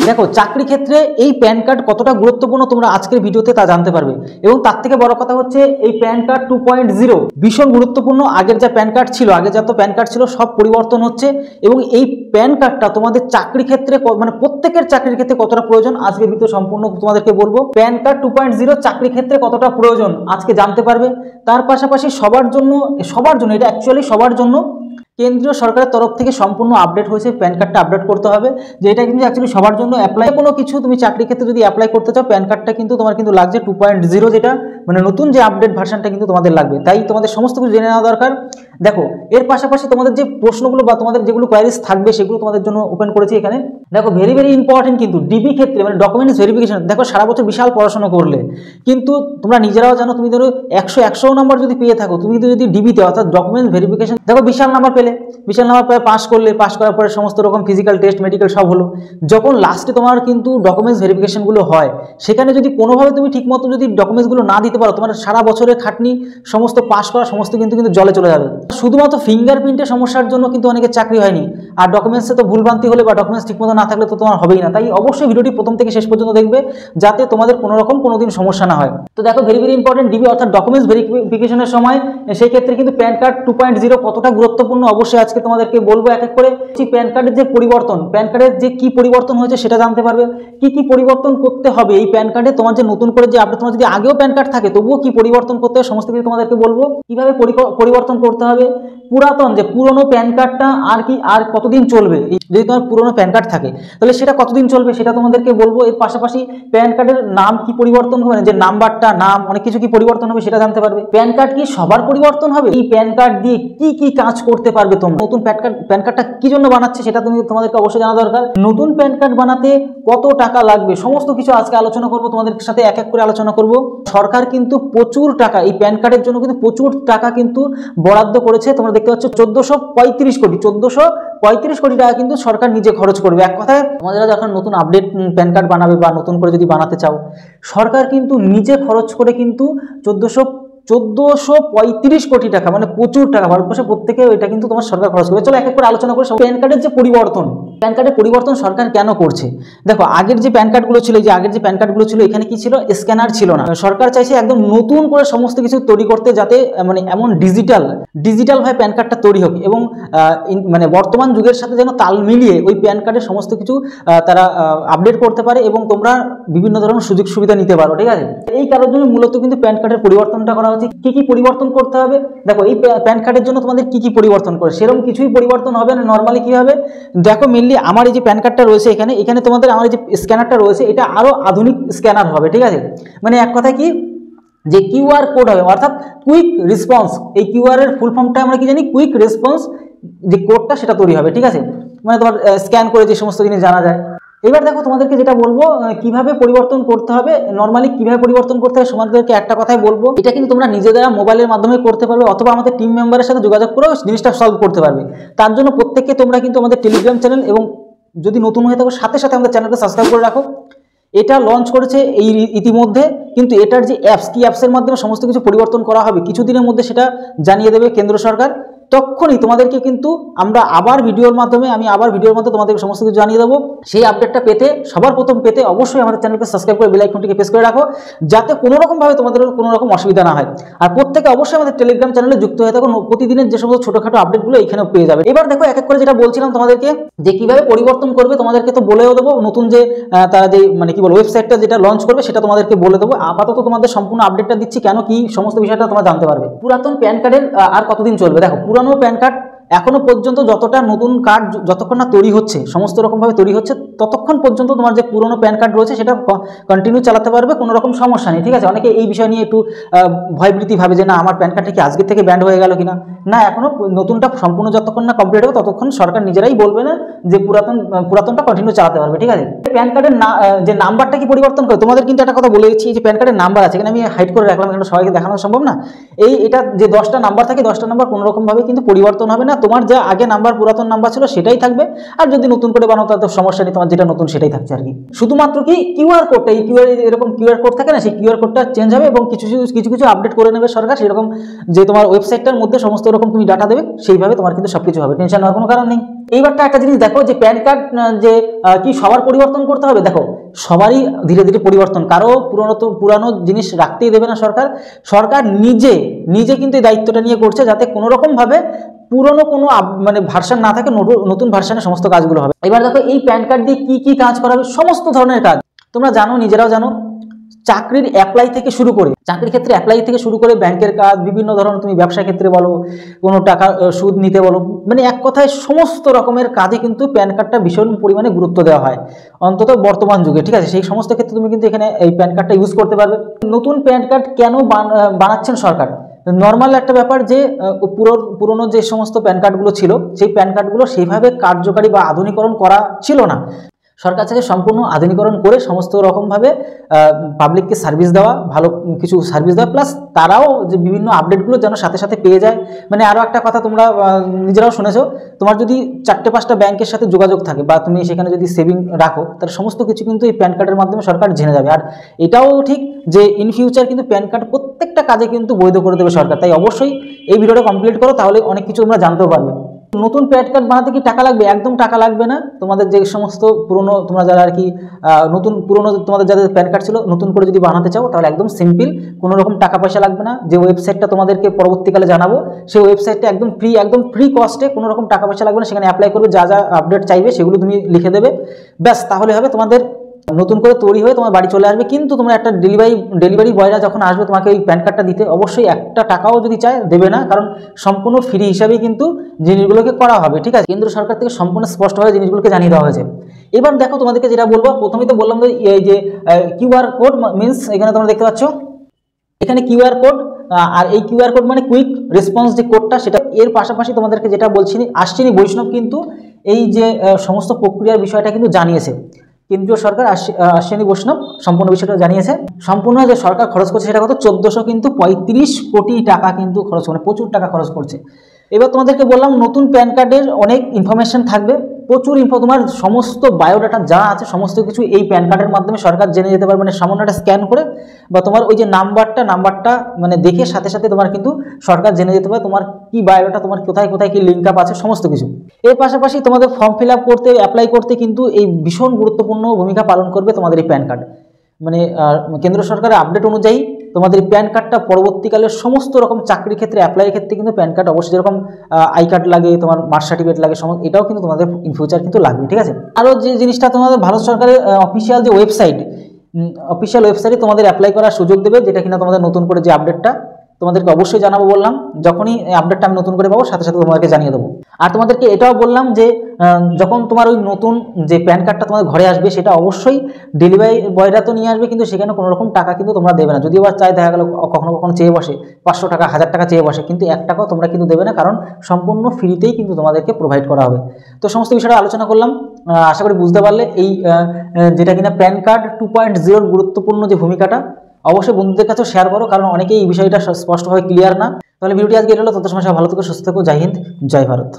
দেখো চাকরি ক্ষেত্রে এই প্যান কার্ড কতটা গুরুত্বপূর্ণ তোমরা আজকের ভিডিওতে তা জানতে পারবে। এবং তার থেকে বড় কথা হচ্ছে এই প্যান কার্ড 2.0 ভীষণ গুরুত্বপূর্ণ। আগের যা প্যান কার্ড ছিল, আগে যত প্যান কার্ড ছিল সব পরিবর্তন হচ্ছে এবং এই প্যান কার্ডটা তোমাদের চাকরি ক্ষেত্রে মানে প্রত্যেকের চাকরির ক্ষেত্রে কতটা প্রয়োজন আজকে ভিডিও সম্পূর্ণ তোমাদেরকে বলবো। প্যান কার্ড 2.0 চাকরি ক্ষেত্রে কতটা প্রয়োজন আজকে জানতে পারবে। তার পাশাপাশি সবার জন্য এটা অ্যাকচুয়ালি সবার জন্য কেন্দ্রীয় সরকারের তরফ থেকে সম্পূর্ণ আপডেট হয়েছে। প্যান কার্ডটা আপডেট করতে হবে, যে এটা কিন্তু অ্যাকচুয়ালি সবার জন্য অ্যাপ্লাই। কোনো কিছু তুমি চাকরি ক্ষেত্রে যদি অ্যাপ্লাই করতে চাও প্যান কার্ডটা কিন্তু তোমার কিন্তু লাগছে 2.0, যেটা মানে নতুন যে আপডেট ভার্সনটা কিন্তু তোমাদের লাগবে। তাই তোমাদের সমস্ত কিছু জেনে নেওয়া দরকার। দেখো এর পাশাপাশি তোমাদের যে প্রশ্নগুলো বা তোমাদের যেগুলো কোয়ারিজ থাকবে সেগুলো তোমাদের জন্য ওপেন করেছি এখানে। দেখো ভেরি ভেরি ইম্পর্টেন্ট কিন্তু ডিবি ক্ষেত্রে মানে ডকুমেন্টস ভেরিফিকেশন। দেখো সারা বছর বিশাল পড়াশোনা করলে কিন্তু তোমরা নিজেরাও জানো, তুমি ধরো 100 নাম্বার যদি পেয়ে থাকো, তুমি যদি ডিবিতে অর্থাৎ ডকুমেন্টস ভেরিফিকেশন দেখো বিশাল নাম্বার পেলে, বিশাল নাম্বার পেয়ে পাস করলে, পাস করার পরে সমস্ত রকম ফিজিক্যাল টেস্ট মেডিকেল সব হলো। যখন লাস্টে তোমার কিন্তু ডকুমেন্টস ভেরিফিকেশনগুলো হয়, সেখানে যদি কোনোভাবে তুমি ঠিকমতো যদি ডকুমেন্টসগুলো না দিতে পারো, তোমার সারা বছরের খাটনি সমস্ত পাস করা সমস্ত কিন্তু জলে চলে যাবে। শুধুমাত্র ফিঙ্গারপ্রিন্টের সমস্যার জন্য কিন্তু অনেকের চাকরি হয়নি। আর ডকুমেন্টসে তো ভুলভ্রান্তি হলে বা ডকুমেন্টস ঠিকমতো না থাকলে তো তোমার হবেই না। তাই অবশ্যই ভিডিওটি প্রথম থেকে শেষ পর্যন্ত দেখবে, যাতে তোমাদের কোনো রকম কোনোদিন সমস্যা না হয়। তো দেখো ভেরি ভেরি ইম্পর্টেন্ট ডিবি অর্থাৎ ডকুমেন্টস ভেরিফিকেশনের সময় সেই ক্ষেত্রে কিন্তু প্যান কার্ড 2.0 কতটা গুরুত্বপূর্ণ অবশ্যই আজকে তোমাদেরকে বলবো এক এক করে। প্যান কার্ডের যে পরিবর্তন, প্যান কার্ডের যে কি পরিবর্তন হয়েছে সেটা জানতে পারবে। কি কি পরিবর্তন করতে হবে এই প্যান কার্ডে, তোমার যে নতুন করে যে আপডেট, তোমার যদি আগেও প্যান কার্ড থাকে তবুও কি পরিবর্তন করতে হবে সমস্ত কিছু তোমাদেরকে বলবো। কিভাবে পরিবর্তন করতে হবে, পুরাতন যে পুরনো প্যান কার্ডটা আর কতদিন চলবে। যদি তোমার পুরনো প্যান কার্ড থাকে তাহলে সেটা কতদিন চলবে সেটা তোমাদেরকে বলবো। এর পাশাপাশি প্যান কার্ডের নাম কি পরিবর্তন হবে, যে নাম্বারটা নাম অনেক কিছু কি পরিবর্তন হবে সেটা জানতে পারবে। প্যান কার্ড কি সবার পরিবর্তন হবে, এই প্যান কার্ড দিয়ে কি কি কাজ করতে পারবে তোমরা, নতুন প্যান কার্ডটা কি জন্য বানাচ্ছে সেটা তোমাদেরকে অবশ্যই জানা দরকার। নতুন প্যান কার্ড বানাতে কত টাকা লাগবে সমস্ত কিছু আজকে আলোচনা করবো, তোমাদের সাথে এক এক করে আলোচনা করব। সরকার কিন্তু প্রচুর টাকা এই প্যান কার্ডের জন্য কিন্তু প্রচুর টাকা কিন্তু বরাদ্দ করেছে। তোমরা দেখতে পাচ্ছ 1435 কোটি টাকা কিন্তু সরকার নিজে খরচ করবে। এক কথায় তোমাদের যখন নতুন আপডেট প্যান কার্ড বানাবে বা নতুন করে যদি বানাতে চাও, সরকার কিন্তু নিজে খরচ করে কিন্তু 1435 কোটি টাকা, মানে প্রচুর টাকা। ভারতবর্ষে প্রত্যেকে এটা কিন্তু তোমার সরকার খরচ করবে। চলো এক এক করে আলোচনা করি। প্যান কার্ডের যে পরিবর্তন, প্যান কার্ডের পরিবর্তন সরকার কেন করছে। দেখো আগের যে প্যান কার্ডগুলো ছিল, এখানে কি ছিল, স্ক্যানার ছিল না। সরকার চাইছে একদম নতুন করে সমস্ত কিছু তৈরি করতে, যাতে মানে এমন ডিজিটাল ভাবে প্যান কার্ডটা তৈরি হোক এবং মানে বর্তমান যুগের সাথে যেন তাল মিলিয়ে ওই প্যান কার্ডের সমস্ত কিছু তারা আপডেট করতে পারে এবং তোমরা বিভিন্ন ধরনের সুযোগ সুবিধা নিতে পারো। ঠিক আছে, এই কারণের জন্য মূলত কিন্তু প্যান কার্ডের পরিবর্তনটা করা হচ্ছে। কি কি পরিবর্তন করতে হবে দেখো, এই প্যান কার্ডের জন্য তোমাদের কি কি পরিবর্তন করে, সেরকম কিছুই পরিবর্তন হবে না। নর্মালি কি হবে দেখো, মেনলি আমার এই যে প্যান কার্ডটা রয়েছে এখানে তোমাদের আমার এই যে স্ক্যানারটা রয়েছে এটা আরো আধুনিক স্ক্যানার হবে। ঠিক আছে, মানে এক কথা কি যে কিউআর কোড হবে, অর্থাৎ কুইক রেসপন্স। এই কিউআর এর ফুল ফর্মটা আমরা কি জানি, কুইক রেসপন্স যে কোডটা সেটা তৈরি হবে। ঠিক আছে, মানে তোমার স্ক্যান করে যে সমস্ত জিনিস জানা যায়। এবার দেখো তোমাদেরকে যেটা বলবো কিভাবে পরিবর্তন করতে হবে, নর্মালি কিভাবে পরিবর্তন করতে হবে তোমাদেরকে একটা কথাই বলবো, এটা কিন্তু তোমরা নিজেদের মোবাইলের মাধ্যমে করতে পারবে অথবা আমাদের টিম মেম্বারের সাথে যোগাযোগ করেও জিনিসটা সলভ করতে পারবে। তার জন্য প্রত্যেককে তোমরা কিন্তু আমাদের টেলিগ্রাম চ্যানেল এবং যদি নতুন হয়ে থাকো সাথে সাথে আমাদের চ্যানেলটা সাবস্ক্রাইব করে রাখো। এটা লঞ্চ করেছে এই ইতিমধ্যে, কিন্তু এটার যে অ্যাপসের মাধ্যমে সমস্ত কিছু পরিবর্তন করা হবে কিছুদিনের মধ্যে, সেটা জানিয়ে দেবে কেন্দ্র সরকার। তখনই তোমাদেরকে কিন্তু আমি আবার ভিডিওর মাধ্যমে তোমাদেরকে সমস্ত কিছু জানিয়ে দেবো। সেই আপডেটটা পেতে, সবার প্রথম পেতে অবশ্যই আমাদের চ্যানেলকে সাবস্ক্রাইব করে বেল আইকনটিকে প্রেস করে রাখো, যাতে কোনো রকমভাবে তোমাদের কোনো রকম অসুবিধা না হয়। আর প্রত্যেকে অবশ্যই আমাদের টেলিগ্রাম চ্যানেলে যুক্ত হয়ে থাকো, প্রতিদিনের যে সমস্ত ছোটোখাটো আপডেটগুলো এখানেও পেয়ে যাবে। এবার দেখো এক এক করে যেটা বলছিলাম তোমাদেরকে, যে কিভাবে পরিবর্তন করবে তোমাদেরকে তো বলেও দেবো। নতুন যে তারা যে মানে কি বলবো ওয়েবসাইটটা যেটা লঞ্চ করবে সেটা তোমাদেরকে বলে দেবো। আপাতত তোমাদের সম্পূর্ণ আপডেটটা দিচ্ছি, কেন কি সমস্ত বিষয়টা তোমরা জানতে পারবে। পুরাতন প্যান কার্ডের আর কতদিন চলবে, দেখো পুরানো প্যান কার্ড এখনো পর্যন্ত যতটা নতুন কার্ড যতক্ষণ না তৈরি হচ্ছে, সমস্ত রকমভাবে তৈরি হচ্ছে, ততক্ষণ পর্যন্ত তোমার যে পুরনো প্যান কার্ড রয়েছে সেটা কন্টিনিউ চালাতে পারবে, কোনো রকম সমস্যা নেই। ঠিক আছে, অনেকে এই বিষয় নিয়ে একটু ভয়ভীতি ভাবে যে না আমার প্যান কার্ডটা কি আজকে থেকে ব্যান্ড হয়ে গেল কিনা। না, এখনো নতুনটা সম্পূর্ণ যতক্ষণ না কমপ্লিট হবে ততক্ষণ সরকার নিজেরাই বলবে না যে পুরাতনটা কন্টিনিউ চালাতে পারবে। ঠিক আছে, প্যান কার্ডের যে নাম্বারটা কি পরিবর্তন করে, তোমাদের কিন্তু একটা কথা বলে দিচ্ছি, যে প্যান কার্ডের নাম্বার আছে, এখানে আমি হাইড করে রাখলাম, এখানে সবাইকে দেখানো সম্ভব না। এটা যে 10টা নাম্বার থাকে, 10টা নাম্বার কোনো রকমভাবে কিন্তু পরিবর্তন হবে না। তোমার যা আগে নাম্বার পুরাতন নাম্বার ছিল সেটাই থাকবে, আর যদি নতুন করে বানাও তাতে সমস্যা নেই, তোমার যেটা নতুন সেটাই থাকছে আর কি। শুধুমাত্র কি কিউআর কোডটা, এই এরকম কিউআর কোড থাকে না, সেই কিউআর কোডটা চেঞ্জ হবে এবং কিছু আপডেট করে নেবে সরকার, সেরকম যে তোমার ওয়েবসাইটটার মধ্যে সমস্ত রকম তুমি ডাটা দেবে সেইভাবে তোমার কিন্তু সবকিছু হবে, টেনশন হওয়ার কোনো কারণ নেই। এইবারটা একটা জিনিস দেখো যে প্যান কার্ড যে কি সবার পরিবর্তন করতে হবে, দেখো সবারই ধীরে ধীরে পরিবর্তন, কারো পুরানো জিনিস রাখতেই দেবে না সরকার। সরকার নিজে নিজে কিন্তু এই দায়িত্বটা নিয়ে করছে যাতে কোনো রকম ভাবে পুরনো কোনো মানে ভার্সন না থাকে, নতুন ভার্সনে সমস্ত কাজগুলো হবে। এবার দেখো এই প্যান কার্ড দিয়ে কি কি কাজ করা হবে, সমস্ত ধরনের কাজ তোমরা জানো, নিজেরাও জানো। চাকরির অ্যাপ্লাই থেকে শুরু করে, চাকরির ক্ষেত্রে অ্যাপ্লাই থেকে শুরু করে ব্যাংকের কাজ, বিভিন্ন ধরনের তুমি ব্যবসা ক্ষেত্রে বলো, কোনো টাকা সুদ নিতে বলো, মানে এক কথায় সমস্ত রকমের কাজে কিন্তু প্যান কার্ডটা ভীষণ পরিমাণে গুরুত্ব দেওয়া হয়, অন্তত বর্তমান যুগে, ঠিক আছে। সেই সমস্ত ক্ষেত্রে তুমি কিন্তু এখানে এই প্যান কার্ডটা ইউজ করতে পারবে। নতুন প্যান কার্ড কেন বানাচ্ছেন সরকার? নর্মাল একটা ব্যাপার যে পুরনো যে সমস্ত প্যান কার্ডগুলো ছিল, সেই প্যান কার্ডগুলো সেইভাবে কার্যকারী বা আধুনিকরণ করা ছিল না। সরকার থেকে সম্পূর্ণ আধুনিকরণ করে সমস্ত রকমভাবে পাবলিককে সার্ভিস দেওয়া, ভালো কিছু সার্ভিস দেওয়া, প্লাস তারাও যে বিভিন্ন আপডেটগুলো যেন সাথে সাথে পেয়ে যায়। মানে আরও একটা কথা তোমরা নিজেরাও শুনেছো, তোমার যদি 4-5টা ব্যাংকের সাথে যোগাযোগ থাকে বা তুমি সেখানে যদি সেভিং রাখো, তাহলে সমস্ত কিছু কিন্তু এই প্যান কার্ডের মাধ্যমে সরকার জেনে যাবে। আর এটাও ঠিক যে ইন ফিউচার কিন্তু প্যান কার্ড প্রত্যেকটা কাজে কিন্তু বৈধ করে দেবে সরকার। তাই অবশ্যই এই ভিডিওটা কমপ্লিট করো, তাহলে অনেক কিছু তোমরা জানতেও পারবে। নতুন প্যান কার্ড বানাতে কি টাকা লাগবে? একদম টাকা লাগবে না। তোমাদের যে সমস্ত পুরনো, তোমরা যারা আর কি পুরনো তোমাদের যাদের প্যান কার্ড ছিল, নতুন করে যদি বানাতে চাও তাহলে একদম সিম্পল, কোনো রকম টাকা পয়সা লাগবে না। যে ওয়েবসাইটটা তোমাদেরকে পরবর্তীকালে জানাবো, সেই ওয়েবসাইটটা একদম ফ্রি কস্টে, কোনো রকম টাকা পয়সা লাগবে না। সেখানে অ্যাপ্লাই করবে, যা যা আপডেট চাইবে সেগুলো তুমি লিখে দেবে, ব্যাস তাহলে হবে, তোমাদের নতুন করে তৈরি হয়ে তোমার বাড়ি চলে আসবে। কিন্তু তোমরা একটা ডেলিভারি বয়রা যখন আসবে তোমাকে ওই প্যান কার্ডটা দিতে, অবশ্যই একটা টাকাও যদি চায় দেবে না, কারণ সম্পূর্ণ ফ্রি হিসাবেই কিন্তু জিনিসগুলোকে করা হবে, ঠিক আছে। কেন্দ্র সরকার থেকে সম্পূর্ণ স্পষ্টভাবে জিনিসগুলোকে জানিয়ে দেওয়া হয়েছে। এবার দেখো তোমাদেরকে যেটা বলবো, প্রথমেই তো বললাম এই যে কিউআর কোড মিনস, এখানে তোমরা দেখতে পাচ্ছ এখানে কিউআর কোড, আর এই কিউআর কোড মানে কুইক রেসপন্স যে কোডটা, সেটা। এর পাশাপাশি তোমাদেরকে যেটা বলছি, আশ্বিনী বৈষ্ণব কিন্তু এই যে সমস্ত প্রক্রিয়ার বিষয়টা কিন্তু জানিয়েছে। কেন্দ্রীয় সরকার আশ্বিনী বৈষ্ণব সম্পূর্ণ বিষয়টা জানিয়েছে। সম্পূর্ণ যে সরকার খরচ করছে সেটা কত, 1435 কোটি টাকা কিন্তু খরচ, মানে প্রচুর টাকা খরচ করছে। এবার তোমাদেরকে বললাম নতুন প্যান কার্ডের অনেক ইনফরমেশন থাকবে, প্রচুর তোমার সমস্ত বায়োডাটা যা আছে সমস্ত কিছু এই প্যান কার্ডের মাধ্যমে সরকার জেনে যেতে পারবে। মানে সামান্য একটা স্ক্যান করে বা তোমার ওই যে নাম্বারটা মানে দেখে সাথে সাথে তোমার কিন্তু সরকার জেনে যেতে পারে তোমার কি বায়োডাটা, তোমার কোথায় কোথায় কি লিঙ্ক আপ আছে, সমস্ত কিছু। এর পাশাপাশি তোমাদের ফর্ম ফিল আপ করতে, অ্যাপ্লাই করতে কিন্তু এই ভীষণ গুরুত্বপূর্ণ ভূমিকা পালন করবে তোমাদের এই প্যান কার্ড। মানে কেন্দ্র সরকারের আপডেট অনুযায়ী তোমাদের এই প্যান কার্ডটা পরবর্তীকালে সমস্ত রকম চাকরির ক্ষেত্রে, অ্যাপ্লাইয়ের ক্ষেত্রে কিন্তু প্যান কার্ড অবশ্যই, যেরকম আই কার্ড লাগে, তোমার মার্কস সার্টিফিকেট লাগে, এটাও কিন্তু তোমাদের ইন ফিউচার কিন্তু লাগবে, ঠিক আছে। আরও যে জিনিসটা, তোমাদের ভারত সরকারের অফিসিয়াল যে ওয়েবসাইটে তোমাদের অ্যাপ্লাই করার সুযোগ দেবে, যেটা কিনা তোমাদের নতুন করে যে আপডেটটা তোমাদেরকে অবশ্যই জানাবো বললাম। যখনই আপডেটটা আমি নতুন করে পাবো সাথে সাথে তোমাদেরকে জানিয়ে দেবো। আর তোমাদেরকে এটাও বললাম যে যখন তোমার ওই নতুন যে প্যান কার্ডটা তোমাদের ঘরে আসবে, সেটা অবশ্যই ডেলিভারি বয়রা তো নিয়ে আসবে, কিন্তু সেখানে কোনো রকম টাকা কিন্তু তোমরা দেবে না। যদিও বা চাই, দেখা গেলো কখনো কখনো চেয়ে বসে 500 টাকা, 1000 টাকা চেয়ে বসে, কিন্তু 1 টাকাও তোমরা কিন্তু দেবে না, কারণ সম্পূর্ণ ফ্রিতেই কিন্তু তোমাদেরকে প্রোভাইড করা হবে। তো সমস্ত বিষয়টা আলোচনা করলাম, আশা করি বুঝতে পারলে। এই যেটা কিনা প্যান কার্ড 2.0 গুরুত্বপূর্ণ যে ভূমিকাটা, অবশ্যই বন্ধুদের কাছেও শেয়ার করো, কারণ অনেকেই এই বিষয়টা স্পষ্টভাবে ক্লিয়ার না। তাহলে ভিডিওটি আজকে এটা হলো। তত সময় ভালো থেকো, সুস্থ থেকো। জয় হিন্দ, জয় ভারত।